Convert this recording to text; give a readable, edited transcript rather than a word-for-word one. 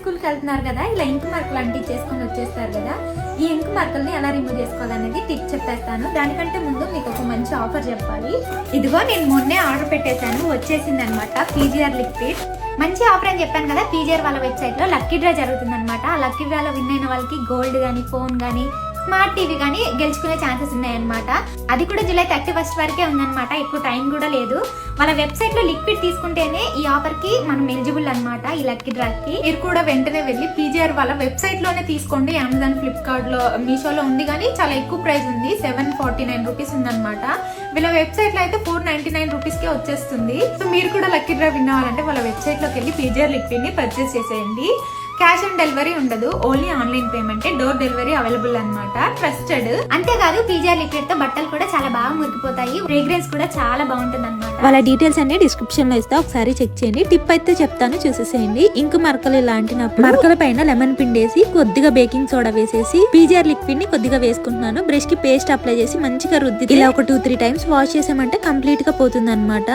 School కి వెళ్తున్నారు కదా, ఇలా ఇంకు మార్కులు అంటించేసుకొని వచ్చేస్తారు కదా, ఈ ఇంకు మార్కుల్ని ఎలా రిమూవ్ చేసుకోవాలనేది టిప్ చెప్పేస్తాను. దానికంటే ముందు మీకు ఒక మంచి ఆఫర్ చెప్పాలి. ఇదిగో నేను మొన్నే ఆర్డర్ పెట్టేశాను, వచ్చేసింది అనమాట పీజీఆర్ లిక్విడ్. మంచి ఆఫర్ అని చెప్పాను కదా, పీజీఆర్ వాళ్ళ వెబ్సైట్ లో లక్కీ డ్రా జరుగుతుంది అనమాట. ఆ లక్కీ డ్రాలో విన్ అయిన వాళ్ళకి గోల్డ్ గానీ, ఫోన్ గానీ, స్మార్ట్ టీవీ కానీ గెలుచుకునే ఛాన్సెస్ ఉన్నాయన్నమాట. అది కూడా జూలై 31 వరకే ఉందన్నమాట, ఎక్కువ టైం కూడా లేదు. వాళ్ళ వెబ్సైట్ లో లిక్విడ్ తీసుకుంటేనే ఈ ఆఫర్ కి మనం ఎలిజిబుల్ అనమాట, ఈ లక్కీ డ్రా కి. మీరు కూడా వెంటనే వెళ్ళి పీజీఆర్ వాళ్ళ వెబ్సైట్ లోనే తీసుకోండి. అమెజాన్, ఫ్లిప్కార్ట్ లో, మీషోలో ఉంది కానీ చాలా ఎక్కువ ప్రైస్ ఉంది, 749 రూపీస్ ఉందన్నమాట. వీళ్ళ వెబ్సైట్ లో అయితే 499 రూపీస్ కే వచ్చేస్తుంది. సో మీరు కూడా లక్కీ డ్రా విన్ అవ్వాలంటే వాళ్ళ వెబ్సైట్ లోకి వెళ్ళి పీజీఆర్ లిక్విడ్ ని పర్చేస్ చేసేయండి. క్యాష్ ఆన్ డెలివరీ ఉండదు, only online payment, door delivery available అనమాట. ట్రస్టెడ్. అంతేకాదు పీజీఆర్ లిక్విడ్ తో బట్టలు కూడా చాలా బాగా మురికిపోతాయి, ఫ్రేగ్రెన్స్ కూడా చాలా బాగుంటుంది అనమాట. వాళ్ళ డీటెయిల్స్ అన్ని డిస్క్రిప్షన్ లో ఇస్తా, ఒకసారి చెక్ చేయండి. టిప్ అయితే చెప్తాను, చూసేసేయండి. ఇంక మరకలు ఇలాంటినప్పుడు మరకల పైన లెమన్ పిండేసి కొద్దిగా బేకింగ్ సోడా వేసేసి పీజీఆర్ లిక్విడ్ ని కొద్దిగా వేసుకుంటున్నాను. బ్రష్ కి పేస్ట్ అప్లై చేసి మంచిగా రుద్ది ఇలా ఒక 2-3 టైమ్స్ వాష్ చేసామంటే కంప్లీట్ గా పోతుంది అనమాట.